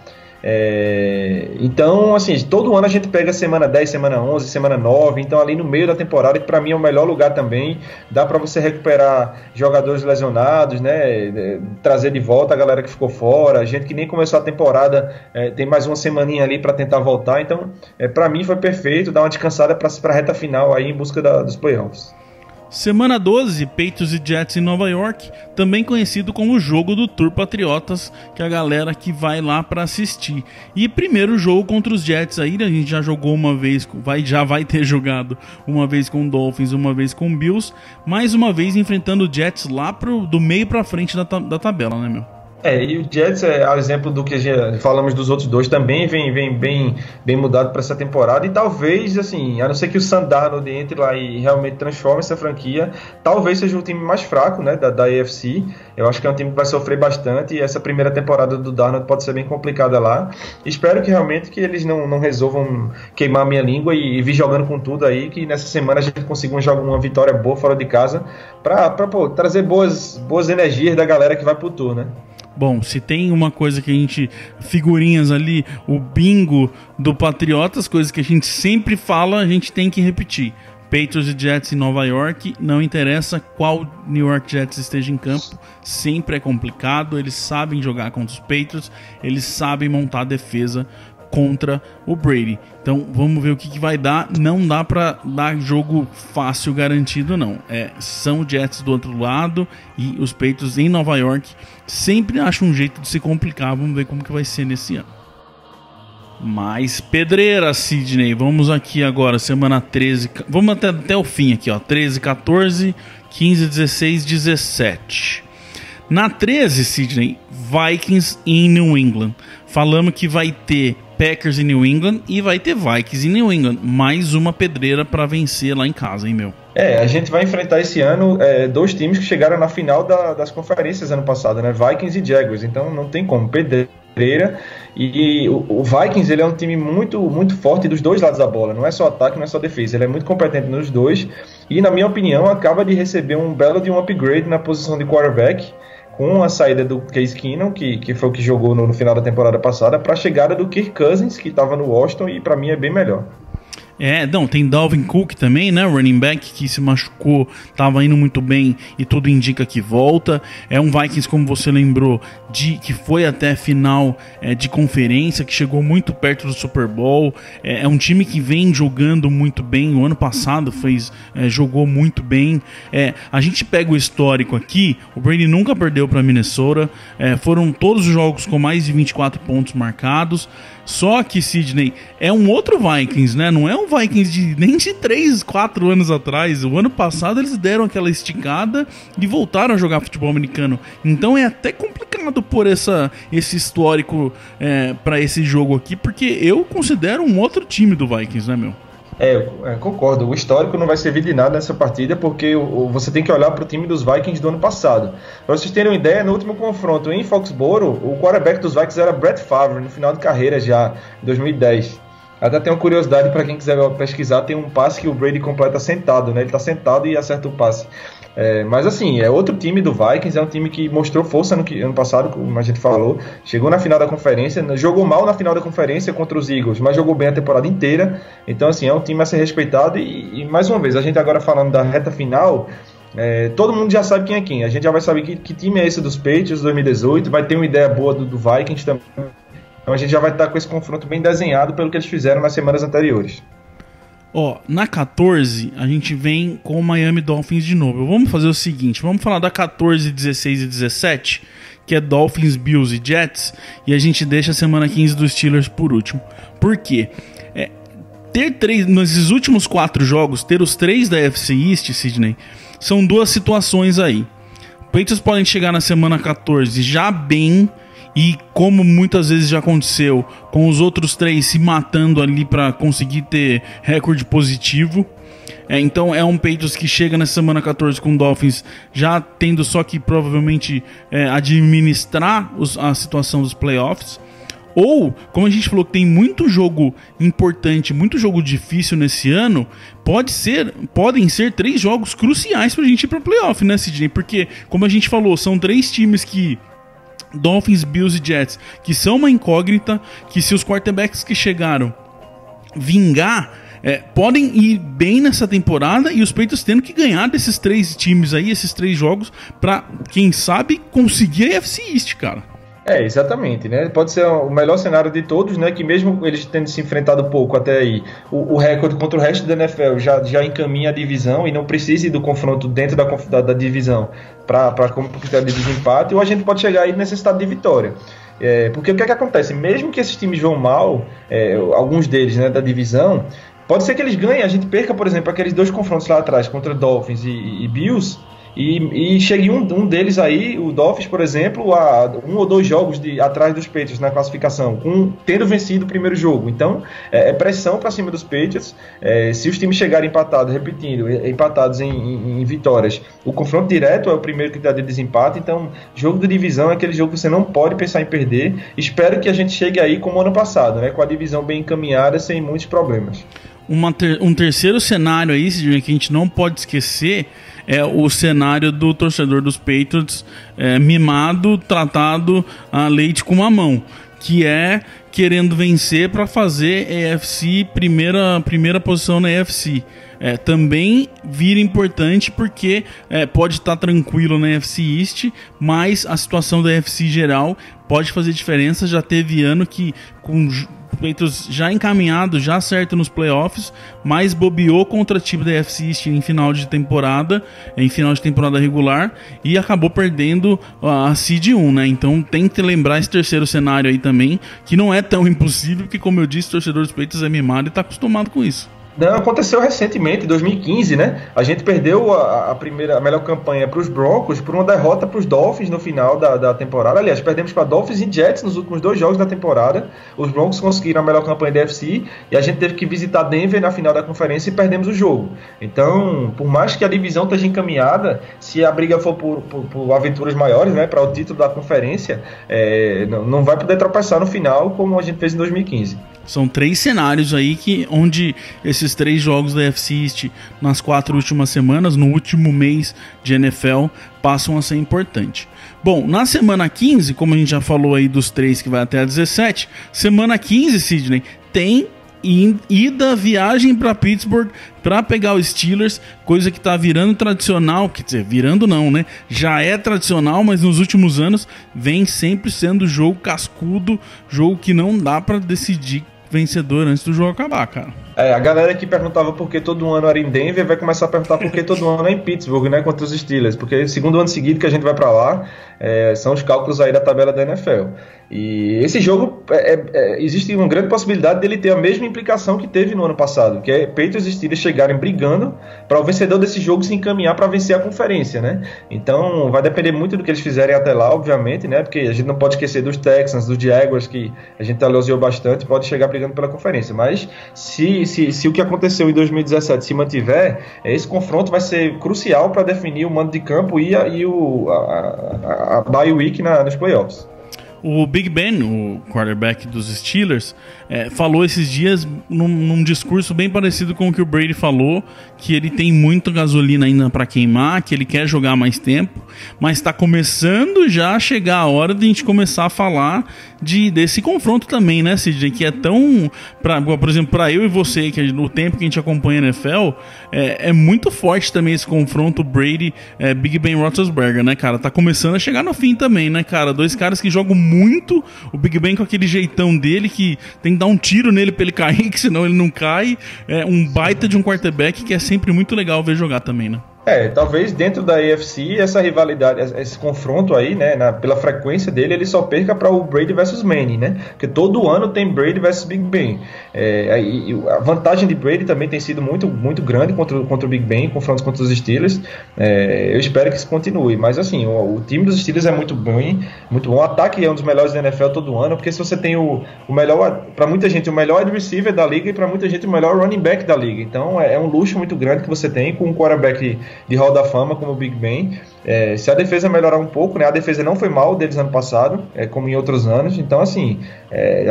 Speaker 4: Então, assim, todo ano a gente pega semana 10, semana 11, semana 9, então ali no meio da temporada, que pra mim é o melhor lugar também, dá pra você recuperar jogadores lesionados, né, trazer de volta a galera que ficou fora, gente que nem começou a temporada, tem mais uma semaninha ali pra tentar voltar, então pra mim foi perfeito, dar uma descansada pra reta final aí em busca dos playoffs.
Speaker 3: Semana 12, Patriots e Jets em Nova York, também conhecido como o jogo do Tour Patriotas, que é a galera que vai lá para assistir. E primeiro jogo contra os Jets aí, a gente já jogou uma vez, já vai ter jogado uma vez com o Dolphins, uma vez com o Bills, mais uma vez enfrentando o Jets lá do meio para frente da tabela, né, meu?
Speaker 4: E o Jets ao exemplo do que falamos dos outros dois, também vem bem mudado para essa temporada, e talvez, assim, a não ser que o Sam Darnold entre lá e realmente transforme essa franquia, talvez seja o time mais fraco, né, da AFC. Eu acho que é um time que vai sofrer bastante, e essa primeira temporada do Darnold pode ser bem complicada lá. Espero que realmente que eles não resolvam queimar a minha língua e vir jogando com tudo aí, que nessa semana a gente consiga uma vitória boa fora de casa, para trazer boas energias da galera que vai pro tour, né?
Speaker 3: Bom, se tem uma coisa que a gente... Figurinhas ali, o bingo do Patriotas, coisas que a gente sempre fala, a gente tem que repetir. Patriots e Jets em Nova York, não interessa qual New York Jets esteja em campo, sempre é complicado, eles sabem jogar contra os Patriots, eles sabem montar a defesa contra o Brady. Então vamos ver o que vai dar. Não dá pra dar jogo fácil garantido, não. São Jets do outro lado e os Patriots em Nova York sempre acham um jeito de se complicar. Vamos ver como que vai ser nesse ano. Mais pedreira, Sidney. Vamos aqui agora, semana 13. Vamos até o fim aqui, ó. 13, 14, 15, 16, 17. Na 13, Sidney, Vikings em New England. Falamos que vai ter Packers em New England e vai ter Vikings em New England. Mais uma pedreira para vencer lá em casa, hein, meu?
Speaker 4: A gente vai enfrentar esse ano 2 times que chegaram na final das conferências ano passado, né? Vikings e Jaguars. Então não tem como, pedreira. E o Vikings, ele é um time muito, muito forte dos dois lados da bola. Não é só ataque, não é só defesa. Ele é muito competente nos dois. E, na minha opinião, acaba de receber um belo de um upgrade na posição de quarterback, com a saída do Case Keenum, que foi o que jogou no final da temporada passada, para a chegada do Kirk Cousins, que estava no Washington, e para mim é bem melhor.
Speaker 3: Não, tem Dalvin Cook também, né? O running back que se machucou, tava indo muito bem e tudo indica que volta. É um Vikings, como você lembrou, que foi até final de conferência, que chegou muito perto do Super Bowl. É um time que vem jogando muito bem. O ano passado jogou muito bem. A gente pega o histórico aqui, o Brady nunca perdeu para Minnesota. Foram todos os jogos com mais de 24 pontos marcados. Só que, Sidney, é um outro Vikings, né? Não é um Vikings nem de 3, 4 anos atrás. O ano passado eles deram aquela esticada e voltaram a jogar futebol americano. Então é até complicado pôr esse histórico para esse jogo aqui, porque eu considero um outro time do Vikings, né, meu?
Speaker 4: Concordo. O histórico não vai servir de nada nessa partida, porque você tem que olhar para o time dos Vikings do ano passado. Para vocês terem uma ideia, no último confronto em Foxborough, o quarterback dos Vikings era Brett Favre, no final de carreira já, em 2010. Até tem uma curiosidade para quem quiser pesquisar, tem um passe que o Brady completa sentado, né? Ele está sentado e acerta o passe. Mas assim, é outro time do Vikings, é um time que mostrou força no ano passado, como a gente falou, chegou na final da conferência, jogou mal na final da conferência contra os Eagles, mas jogou bem a temporada inteira. Então assim, é um time a ser respeitado e mais uma vez, a gente agora falando da reta final, todo mundo já sabe quem é quem, a gente já vai saber que time é esse dos Patriots 2018, vai ter uma ideia boa do Vikings também, então a gente já vai estar com esse confronto bem desenhado pelo que eles fizeram nas semanas anteriores.
Speaker 3: Na 14, a gente vem com o Miami Dolphins de novo. Vamos fazer o seguinte, vamos falar da 14, 16 e 17, que é Dolphins, Bills e Jets, e a gente deixa a semana 15 dos Steelers por último. Por quê? Nesses últimos 4 jogos, ter os 3 da NFC East, Sidney, são 2 situações aí. Os Patriots podem chegar na semana 14 já bem, e como muitas vezes já aconteceu, com os outros 3 se matando ali para conseguir ter recorde positivo. Então é um Patriots que chega na semana 14 com o Dolphins já tendo só que provavelmente administrar a situação dos playoffs. Ou, como a gente falou que tem muito jogo importante, muito jogo difícil nesse ano, podem ser 3 jogos cruciais pra gente ir pra playoff, né, Sidney? Porque, como a gente falou, são 3 times que... Dolphins, Bills e Jets, que são uma incógnita, que se os quarterbacks que chegaram vingar, podem ir bem nessa temporada, e os Patriots tendo que ganhar desses 3 times aí, esses 3 jogos, pra, quem sabe, conseguir a AFC East, cara.
Speaker 4: Exatamente, né? Pode ser o melhor cenário de todos, né? Que mesmo eles tendo se enfrentado pouco até aí, o recorde contra o resto da NFL já encaminha a divisão e não precisa do confronto dentro da divisão para como critério de desempate, ou a gente pode chegar aí necessidade de vitória. Porque o que acontece? Mesmo que esses times vão mal, alguns deles, né, da divisão, pode ser que eles ganhem, a gente perca, por exemplo, aqueles 2 confrontos lá atrás contra Dolphins e Bills, e chegue um deles aí, o Dolphins, por exemplo, a 1 ou 2 jogos atrás dos Patriots na classificação, tendo vencido o primeiro jogo. Então, pressão para cima dos Patriots. Se os times chegarem empatados, empatados em vitórias, o confronto direto é o primeiro que dá de desempate. Então, jogo de divisão é aquele jogo que você não pode pensar em perder. Espero que a gente chegue aí como ano passado, né, com a divisão bem encaminhada, sem muitos problemas.
Speaker 3: Um terceiro cenário aí, que a gente não pode esquecer, é o cenário do torcedor dos Patriots mimado, tratado a leite com uma mão, que é querendo vencer para fazer AFC primeira posição na AFC. Também vira importante porque pode estar tranquilo na AFC East, mas a situação da AFC geral pode fazer diferença. Já teve ano que com Patriots já encaminhado, já certo nos playoffs, mas bobeou contra o time da AFC East em final de temporada regular, e acabou perdendo a Seed 1, né? Então tem que lembrar esse terceiro cenário aí também, que não é tão impossível, porque, como eu disse, o torcedor dos Patriots é mimado e está acostumado com isso.
Speaker 4: Não, aconteceu recentemente, em 2015, né? A gente perdeu a melhor campanha para os Broncos por uma derrota para os Dolphins no final da temporada. Aliás, perdemos para Dolphins e Jets nos últimos 2 jogos da temporada. Os Broncos conseguiram a melhor campanha da NFC e a gente teve que visitar Denver na final da conferência e perdemos o jogo. Então, por mais que a divisão esteja encaminhada, se a briga for por aventuras maiores, né, para o título da conferência, não vai poder tropeçar no final como a gente fez em 2015.
Speaker 3: São 3 cenários aí onde esses 3 jogos da AFC East nas 4 últimas semanas, no último mês de NFL, passam a ser importante. Bom, na semana 15, como a gente já falou aí dos 3 que vai até a 17, semana 15, Sidney, tem ida, viagem para Pittsburgh para pegar os Steelers, coisa que tá virando tradicional, quer dizer, virando não, né? Já é tradicional, mas nos últimos anos vem sempre sendo jogo cascudo, jogo que não dá para decidir vencedor antes do jogo acabar, cara.
Speaker 4: A galera que perguntava por que todo ano era em Denver vai começar a perguntar por que todo ano é em Pittsburgh, né, contra os Steelers, porque é o segundo ano seguido que a gente vai pra lá, são os cálculos aí da tabela da NFL. E esse jogo, existe uma grande possibilidade dele ter a mesma implicação que teve no ano passado, que é Patriots e Steelers chegarem brigando para o vencedor desse jogo se encaminhar para vencer a conferência, né? Então vai depender muito do que eles fizerem até lá, obviamente, né? Porque a gente não pode esquecer dos Texans, dos Jaguars, que a gente elogiou bastante, pode chegar brigando pela conferência. Mas se o que aconteceu em 2017 se mantiver, esse confronto vai ser crucial para definir o mando de campo e a bye week nos playoffs.
Speaker 3: O Big Ben, o quarterback dos Steelers, falou esses dias num discurso bem parecido com o que o Brady falou, que ele tem muita gasolina ainda para queimar, que ele quer jogar mais tempo, mas está começando já a chegar a hora de a gente começar a falar desse confronto também, né, Sidney? Que é tão, por exemplo, para eu e você, que no tempo que a gente acompanha a NFL, é muito forte também esse confronto Brady, Big Ben Roethlisberger, né, cara? Tá começando a chegar no fim também, né, cara? Dois caras que jogam muito, o Big Ben com aquele jeitão dele que tem que dar um tiro nele pra ele cair, que senão ele não cai. É um baita de um quarterback que é sempre muito legal ver jogar também, né?
Speaker 4: Talvez dentro da AFC essa rivalidade, esse confronto aí, né, pela frequência dele, ele só perca para o Brady versus Manning, né? Porque todo ano tem Brady versus Big Ben. A vantagem de Brady também tem sido muito, muito grande contra o Big Ben, confrontos contra os Steelers. Eu espero que isso continue. Mas assim, o time dos Steelers é muito bom. O ataque é um dos melhores da NFL todo ano, porque se você tem o melhor, para muita gente, o melhor wide receiver da liga e para muita gente o melhor running back da liga. Então é um luxo muito grande que você tem com um quarterback de Hall da Fama como o Big Ben. Se a defesa melhorar um pouco, né, a defesa não foi mal deles ano passado, como em outros anos, então assim,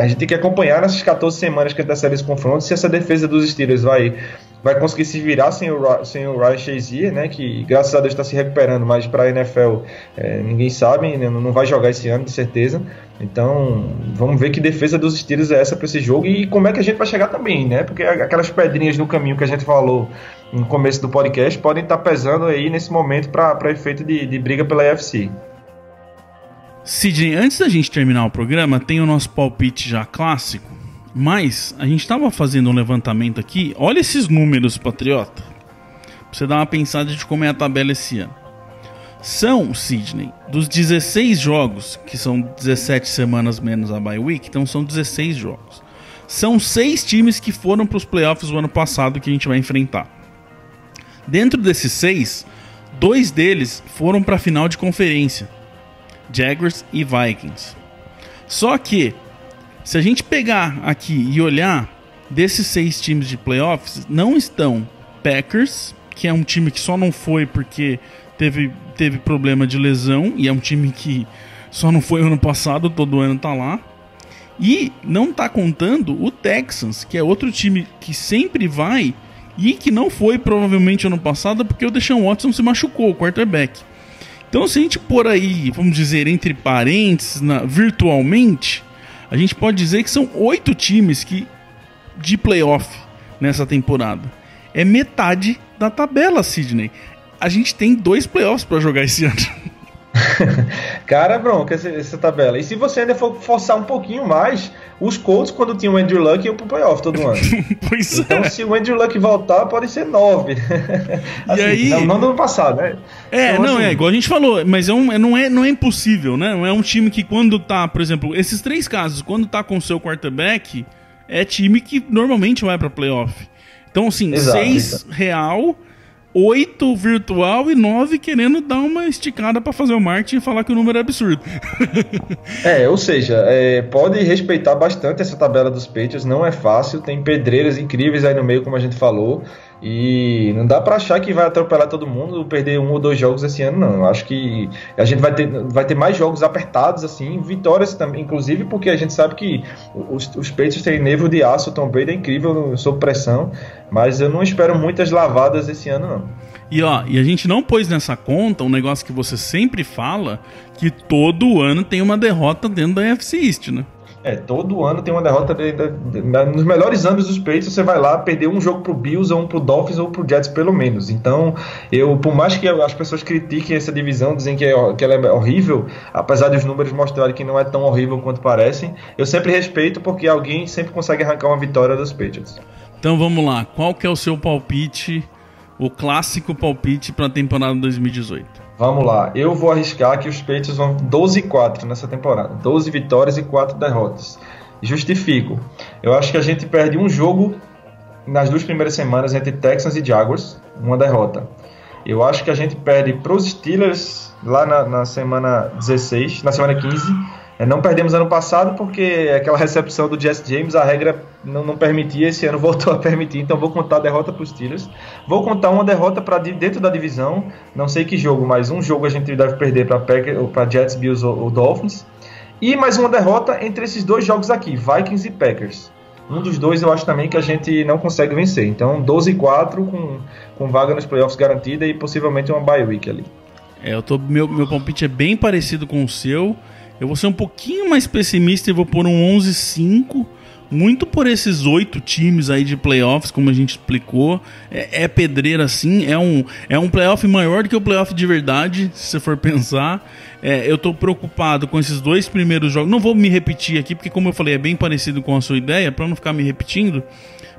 Speaker 4: a gente tem que acompanhar nessas 14 semanas que antecedem esse confronto, se essa defesa dos Steelers vai conseguir se virar sem o Ryan Shazier, né, que graças a Deus está se recuperando, mas para a NFL ninguém sabe, né, não vai jogar esse ano de certeza. Então vamos ver que defesa dos Steelers é essa para esse jogo e como é que a gente vai chegar também, né, porque aquelas pedrinhas no caminho que a gente falou no começo do podcast podem estar pesando aí nesse momento para efeito de briga pela AFC.
Speaker 3: Sidney, antes da gente terminar o programa, tem o nosso palpite já clássico, mas a gente estava fazendo um levantamento aqui. Olha esses números, patriota, pra você dar uma pensada de como é a tabela esse ano. São, Sidney, dos 16 jogos, que são 17 semanas menos a bye week, então são 16 jogos. São 6 times que foram para os playoffs do ano passado que a gente vai enfrentar. Dentro desses 6, 2 deles foram para a final de conferência, Jaguars e Vikings. Só que, se a gente pegar aqui e olhar, desses 6 times de playoffs, não estão Packers, que é um time que só não foi porque teve problema de lesão, e é um time que só não foi ano passado, todo ano tá lá. E não tá contando o Texans, que é outro time que sempre vai e que não foi provavelmente ano passado porque o Deshaun Watson se machucou, o quarterback. Então, se a gente pôr aí, vamos dizer, entre parênteses, virtualmente, a gente pode dizer que são 8 times de playoff nessa temporada. É metade da tabela, Sidney. A gente tem 2 playoffs para jogar esse ano.
Speaker 4: Cara, bronca essa tabela. E se você ainda for forçar um pouquinho mais, os Colts, quando tinham o Andrew Luck, iam pro playoff todo ano.
Speaker 3: Pois
Speaker 4: então, se o Andrew Luck voltar, pode ser 9. Assim,
Speaker 3: e aí...
Speaker 4: não do ano passado, né? Então,
Speaker 3: não, igual a gente falou, mas não é impossível, né? Não é um time que quando tá, por exemplo, esses 3 casos, quando tá com o seu quarterback, é time que normalmente vai pra playoff. Então, assim, 6 real, 8 virtual e 9 querendo dar uma esticada pra fazer o marketing e falar que o número é absurdo.
Speaker 4: Ou seja, pode respeitar bastante essa tabela dos Patriots, não é fácil, tem pedreiras incríveis aí no meio, como a gente falou, e não dá pra achar que vai atropelar todo mundo, perder 1 ou 2 jogos esse ano, não. Eu acho que a gente vai ter mais jogos apertados, assim, vitórias também, inclusive porque a gente sabe que os Patriots têm nível de aço, o Tom Brady é incrível sob pressão, mas eu não espero muitas lavadas esse ano, não.
Speaker 3: E a gente não pôs nessa conta um negócio que você sempre fala, que todo ano tem uma derrota dentro da AFC East, né?
Speaker 4: Todo ano tem uma derrota nos melhores anos dos Patriots. Você vai lá perder um jogo pro Bills, ou um pro Dolphins, ou pro Jets, pelo menos. Então, por mais que as pessoas critiquem essa divisão, dizem que ela é horrível, apesar dos números mostrarem que não é tão horrível quanto parecem, eu sempre respeito, porque alguém sempre consegue arrancar uma vitória dos Patriots.
Speaker 3: Então vamos lá, qual que é o seu palpite, o clássico palpite para a temporada 2018?
Speaker 4: Vamos lá, eu vou arriscar que os Patriots vão 12-4 nessa temporada, 12 vitórias e 4 derrotas. Justifico, eu acho que a gente perde um jogo nas 2 primeiras semanas entre Texans e Jaguars, uma derrota. Eu acho que a gente perde para os Steelers lá na semana 16, na semana 15. Não perdemos ano passado porque aquela recepção do Jesse James, a regra não permitia, esse ano voltou a permitir, então vou contar a derrota para os Steelers. Vou contar uma derrota para dentro da divisão, não sei que jogo, mas um jogo a gente deve perder para Jets, Bills ou Dolphins. E mais uma derrota entre esses 2 jogos aqui, Vikings e Packers. Um dos 2 eu acho também que a gente não consegue vencer. Então 12-4 com vaga nos playoffs garantida e possivelmente uma bye week ali.
Speaker 3: Meu palpite é bem parecido com o seu. Eu vou ser um pouquinho mais pessimista e vou pôr um 11-5, muito por esses 8 times aí de playoffs, como a gente explicou. É pedreira sim, é um playoff maior do que o playoff de verdade, se você for pensar. Eu tô preocupado com esses 2 primeiros jogos. Não vou me repetir aqui, porque como eu falei, é bem parecido com a sua ideia, para não ficar me repetindo.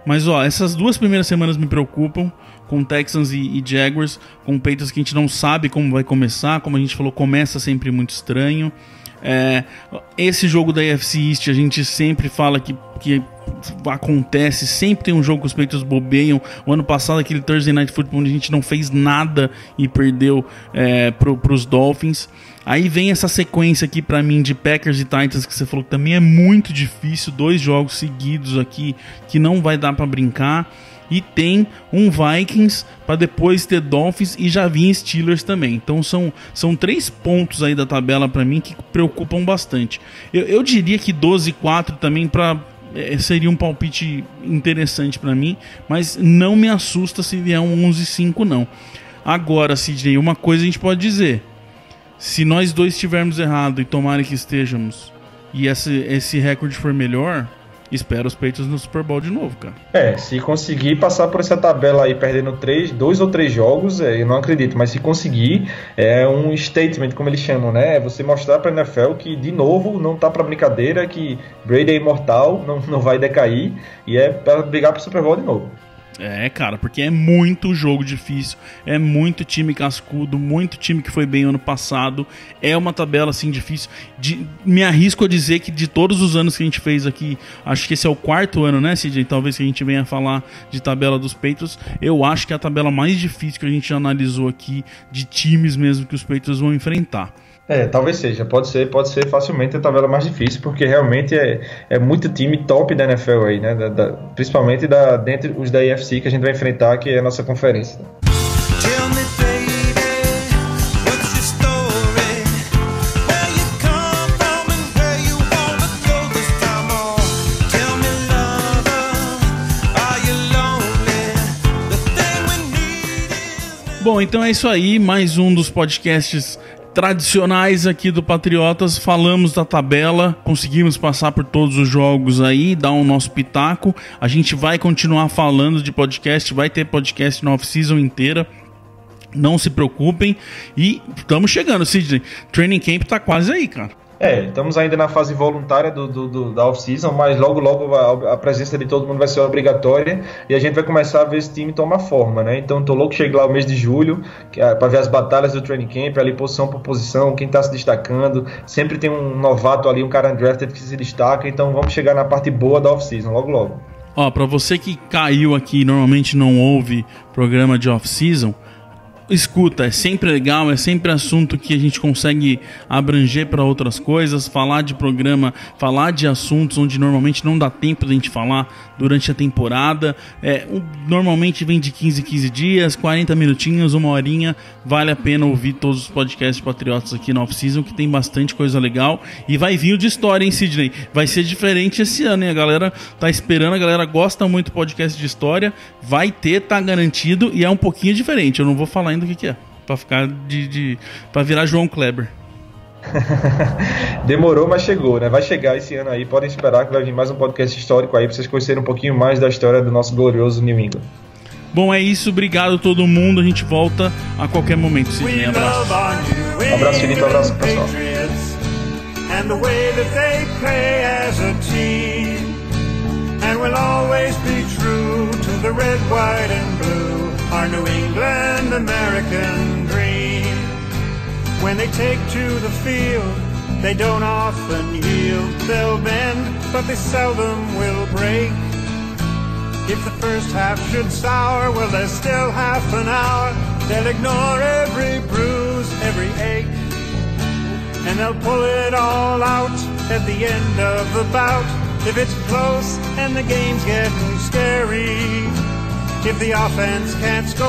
Speaker 3: Mas essas 2 primeiras semanas me preocupam, com Texans e Jaguars, com Patriots que a gente não sabe como vai começar. Como a gente falou, começa sempre muito estranho. Esse jogo da AFC East a gente sempre fala que acontece, sempre tem um jogo que os Patriots bobeiam. O ano passado aquele Thursday Night Football onde a gente não fez nada e perdeu pros Dolphins. Aí vem essa sequência aqui pra mim de Packers e Titans, que você falou que também é muito difícil, 2 jogos seguidos aqui que não vai dar pra brincar. E tem um Vikings para depois ter Dolphins e já vinha Steelers também. Então são 3 pontos aí da tabela para mim que preocupam bastante. Eu diria que 12-4 também seria um palpite interessante para mim, mas não me assusta se vier um 11-5 não. Agora, Sidney, uma coisa a gente pode dizer: se nós 2 estivermos errado e tomara que estejamos, e esse recorde for melhor, espero os Patriots no Super Bowl de novo, cara.
Speaker 4: Se conseguir passar por essa tabela aí perdendo 2 ou 3 jogos, eu não acredito, mas se conseguir, é um statement, como eles chamam, né? É você mostrar pra NFL que, de novo, não tá pra brincadeira, que Brady é imortal, não vai decair, e é pra brigar pro Super Bowl de novo.
Speaker 3: Cara, porque é muito jogo difícil, é muito time cascudo, muito time que foi bem ano passado. É uma tabela assim difícil. Me arrisco a dizer que de todos os anos que a gente fez aqui, acho que esse é o 4º ano, né, CJ? Talvez que a gente venha falar de tabela dos Patriots. Eu acho que é a tabela mais difícil que a gente analisou aqui, de times mesmo que os Patriots vão enfrentar.
Speaker 4: Talvez seja, pode ser facilmente a tabela mais difícil, porque realmente é muito time top da NFL aí, né? Principalmente dentre os da AFC que a gente vai enfrentar, que é a nossa conferência.
Speaker 3: Bom, então é isso aí, mais um dos podcasts tradicionais aqui do Patriotas. Falamos da tabela, conseguimos passar por todos os jogos aí, dar o nosso pitaco. A gente vai continuar falando de podcast, vai ter podcast na off-season inteira, não se preocupem. E estamos chegando, Sidney, Training Camp tá quase aí, cara.
Speaker 4: Estamos ainda na fase voluntária da off-season, mas logo a presença de todo mundo vai ser obrigatória e a gente vai começar a ver esse time tomar forma, né? Então tô louco que chegue lá o mês de julho para ver as batalhas do training camp, ali posição por posição, quem tá se destacando. Sempre tem um novato ali, um cara undrafted que se destaca, então vamos chegar na parte boa da off-season logo.
Speaker 3: Pra você que caiu aqui e normalmente não ouve programa de off-season, escuta, é sempre legal, é sempre assunto que a gente consegue abranger para outras coisas, falar de programa, falar de assuntos onde normalmente não dá tempo de a gente falar durante a temporada. Normalmente vem de 15 dias, 40 minutinhos, 1 horinha. Vale a pena ouvir todos os podcasts patriotas aqui na off-season, que tem bastante coisa legal. E vai vir o de história, hein, Sidney? Vai ser diferente esse ano, hein? A galera tá esperando, a galera gosta muito do podcast de história. Vai ter, tá garantido, e é um pouquinho diferente. Eu não vou falar ainda o que é, pra ficar pra virar João Kleber.
Speaker 4: Demorou, mas chegou, né? Vai chegar esse ano aí. Podem esperar que vai vir mais um podcast histórico aí pra vocês conhecerem um pouquinho mais da história do nosso glorioso New England.
Speaker 3: Bom, é isso. Obrigado a todo mundo. A gente volta a qualquer momento. Sidney, abraço.
Speaker 4: Abraço, Felipe. Abraço, pessoal.
Speaker 1: And the way that they play as a team, and we'll always be true to the red, white and blue, our New England American dream. When they take to the field, they don't often yield. They'll bend, but they seldom will break. If the first half should sour, well, there's still half an hour. They'll ignore every bruise, every ache, and they'll pull it all out at the end of the bout. If it's close and the game's getting scary, if the offense can't score,